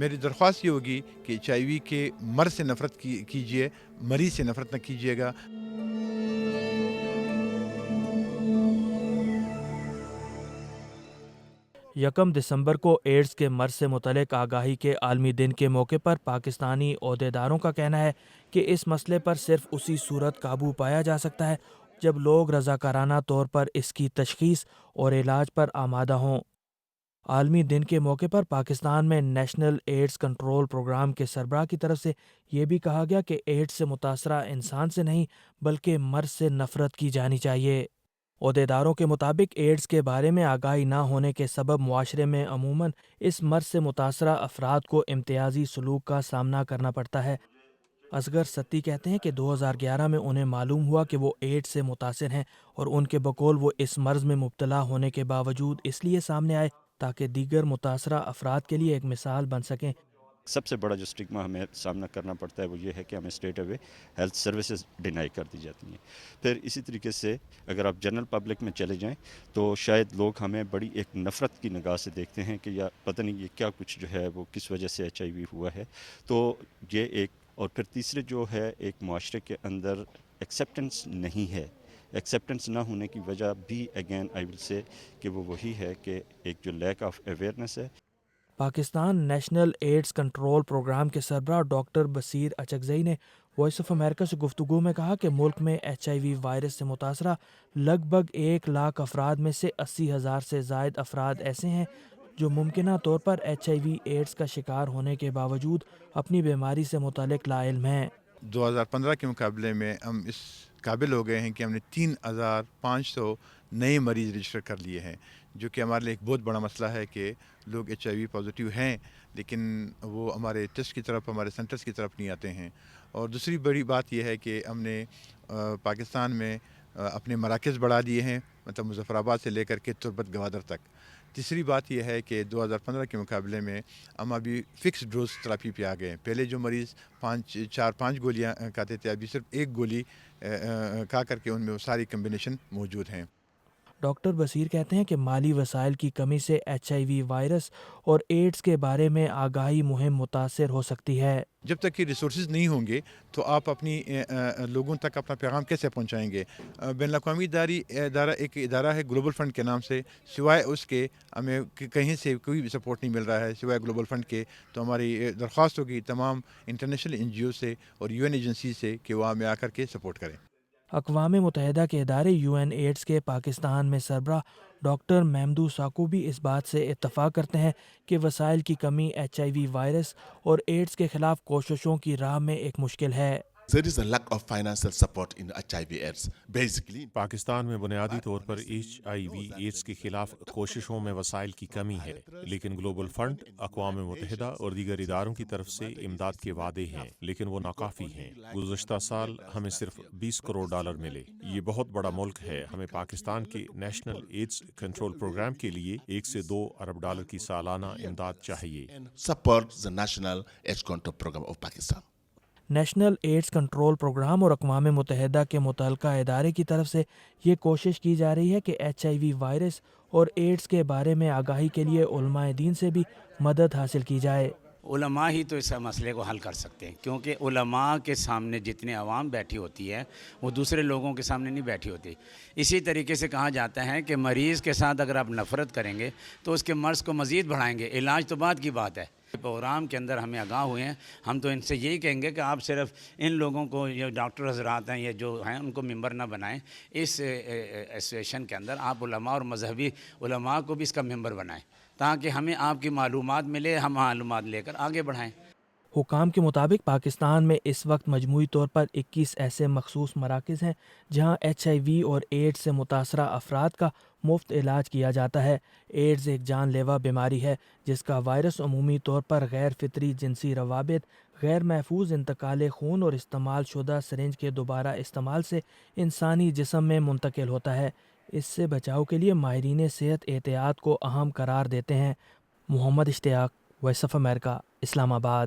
میری درخواست یہ ہوگی کہ HIV کے مرض سے نفرت کیجیے، مریض سے نفرت نہ کیجیے گا۔ 1 دسمبر کو ایڈز کے مرض سے متعلق آگاہی کے عالمی دن کے موقع پر پاکستانی عہدیداروں کا کہنا ہے کہ اس مسئلے پر صرف اسی صورت قابو پایا جا سکتا ہے جب لوگ رضاکارانہ طور پر اس کی تشخیص اور علاج پر آمادہ ہوں۔ عالمی دن کے موقع پر پاکستان میں نیشنل ایڈز کنٹرول پروگرام کے سربراہ کی طرف سے یہ بھی کہا گیا کہ ایڈز سے متاثرہ انسان سے نہیں بلکہ مرض سے نفرت کی جانی چاہیے۔ عہدیداروں کے مطابق ایڈز کے بارے میں آگاہی نہ ہونے کے سبب معاشرے میں عموماً اس مرض سے متاثرہ افراد کو امتیازی سلوک کا سامنا کرنا پڑتا ہے۔ اصغر ستی کہتے ہیں کہ 2011 میں انہیں معلوم ہوا کہ وہ ایڈز سے متاثر ہیں اور ان کے بقول وہ اس مرض میں مبتلا ہونے کے باوجود اس لیے سامنے آئے تاکہ دیگر متاثرہ افراد کے لیے ایک مثال بن سکیں۔ سب سے بڑا جو اسٹگما ہمیں سامنا کرنا پڑتا ہے وہ یہ ہے کہ ہمیں straight away health services deny کر دی جاتی ہیں۔ پھر اسی طریقے سے اگر آپ جنرل پبلک میں چلے جائیں تو شاید لوگ ہمیں بڑی ایک نفرت کی نگاہ سے دیکھتے ہیں کہ یا پتہ نہیں یہ کیا کچھ جو ہے وہ کس وجہ سے HIV ہوا ہے۔ تو یہ ایک، اور پھر تیسرے جو ہے ایک معاشرے کے اندر ایکسیپٹنس نہیں ہے۔ ایکسیپٹنس نہ ہونے کی وجہ بھی اگین آئی ول سے کہ وہ وہی ہے کہ ایک جو لیک آف اویئرنیس ہے۔ Pakistan national AIDS control program کے سربراہ ڈاکٹر بصیر اچکزئی نے وائس آف امریکہ سے گفتگو میں کہا کہ ملک میں HIV وائرس سے متاثرہ لگ بھگ 1 لاکھ افراد میں سے 80,000 سے زائد افراد ایسے ہیں جو ممکنہ طور پر HIV ایڈز کا شکار ہونے کے باوجود اپنی بیماری سے متعلق لاعلم ہیں۔ 2015 کے مقابلے میں ہم اس قابل ہو گئے ہیں کہ ہم نے 3,500 نئے مریض رجسٹر کر لیے ہیں، جو کہ ہمارے لیے ایک بہت بڑا مسئلہ ہے کہ لوگ HIV پازیٹیو ہیں لیکن وہ ہمارے ٹیسٹ کی طرف، ہمارے سینٹرز کی طرف نہیں آتے ہیں۔ اور دوسری بڑی بات یہ ہے کہ ہم نے پاکستان میں اپنے مراکز بڑھا دیے ہیں، مطلب مظفر آباد سے لے کر کے تربت گوادر تک۔ تیسری بات یہ ہے کہ 2015 کے مقابلے میں ہم ابھی فکس ڈوز تھراپی پہ آ گئے ہیں۔ پہلے جو مریض 4-5 گولیاں کھاتے تھے، ابھی صرف 1 گولی کھا کر کے ان میں وہ ساری کمبینیشن موجود ہیں۔ ڈاکٹر بصیر کہتے ہیں کہ مالی وسائل کی کمی سے HIV وائرس اور ایڈز کے بارے میں آگاہی مہم متاثر ہو سکتی ہے۔ جب تک کہ ریسورسز نہیں ہوں گے تو آپ اپنی لوگوں تک اپنا پیغام کیسے پہنچائیں گے؟ بین الاقوامی ادارہ ایک ادارہ ہے گلوبل فنڈ کے نام سے، سوائے اس کے ہمیں کہیں سے کوئی بھی سپورٹ نہیں مل رہا ہے سوائے گلوبل فنڈ کے۔ تو ہماری درخواست ہوگی تمام انٹرنیشنل NGO سے اور UN ایجنسی سے کہ وہ ہمیں آ کر کے سپورٹ کریں۔ اقوام متحدہ کے ادارے UN ایڈز کے پاکستان میں سربراہ ڈاکٹر مہمدو ساکو بھی اس بات سے اتفاق کرتے ہیں کہ وسائل کی کمی HIV وائرس اور ایڈز کے خلاف کوششوں کی راہ میں ایک مشکل ہے۔ There is a lack of financial support in HIV AIDS. Basically, Pakistan میں بنیادی طور پر HIV ایڈز کے خلاف کوششوں میں وسائل کی کمی ہے، لیکن گلوبل فنڈ، اقوام متحدہ اور دیگر اداروں کی طرف سے امداد کے وعدے ہیں، لیکن وہ ناکافی ہیں۔ گزشتہ سال ہمیں صرف $20 کروڑ ملے۔ یہ بہت بڑا ملک ہے، ہمیں پاکستان کے نیشنل ایڈز کنٹرول پروگرام کے لیے $1 سے $2 ارب کی سالانہ امداد چاہیے۔ support the National AIDS Control Program of Pakistan. National AIDS control program اور اقوام متحدہ کے متعلقہ ادارے کی طرف سے یہ کوشش کی جا رہی ہے کہ HIV وائرس اور ایڈز کے بارے میں آگاہی کے لیے علماء دین سے بھی مدد حاصل کی جائے۔ علماء ہی تو اس مسئلے کو حل کر سکتے ہیں، کیونکہ علماء کے سامنے جتنے عوام بیٹھی ہوتی ہے وہ دوسرے لوگوں کے سامنے نہیں بیٹھی ہوتی۔ اسی طریقے سے کہا جاتا ہے کہ مریض کے ساتھ اگر آپ نفرت کریں گے تو اس کے مرض کو مزید بڑھائیں گے، علاج تو بعد کی بات ہے۔ پروگرام کے اندر ہمیں آگاہ ہوئے ہیں، ہم تو ان سے یہی کہیں گے کہ آپ صرف ان لوگوں کو، یہ ڈاکٹر حضرات ہیں یہ جو ہیں، ان کو ممبر نہ بنائیں۔ اس ایسوسیشن کے اندر آپ علماء اور مذہبی علماء کو بھی اس کا ممبر بنائیں تاکہ ہمیں آپ کی معلومات ملے، ہم معلومات لے کر آگے بڑھائیں۔ حکام کے مطابق پاکستان میں اس وقت مجموعی طور پر 21 ایسے مخصوص مراکز ہیں جہاں HIV اور ایڈز سے متاثرہ افراد کا مفت علاج کیا جاتا ہے۔ ایڈز ایک جان لیوا بیماری ہے جس کا وائرس عمومی طور پر غیر فطری جنسی روابط، غیر محفوظ انتقال خون اور استعمال شدہ سرنج کے دوبارہ استعمال سے انسانی جسم میں منتقل ہوتا ہے۔ اس سے بچاؤ کے لیے ماہرین صحت احتیاط کو اہم قرار دیتے ہیں۔ محمد اشتیاق، وائس آف امریکہ، اسلام آباد۔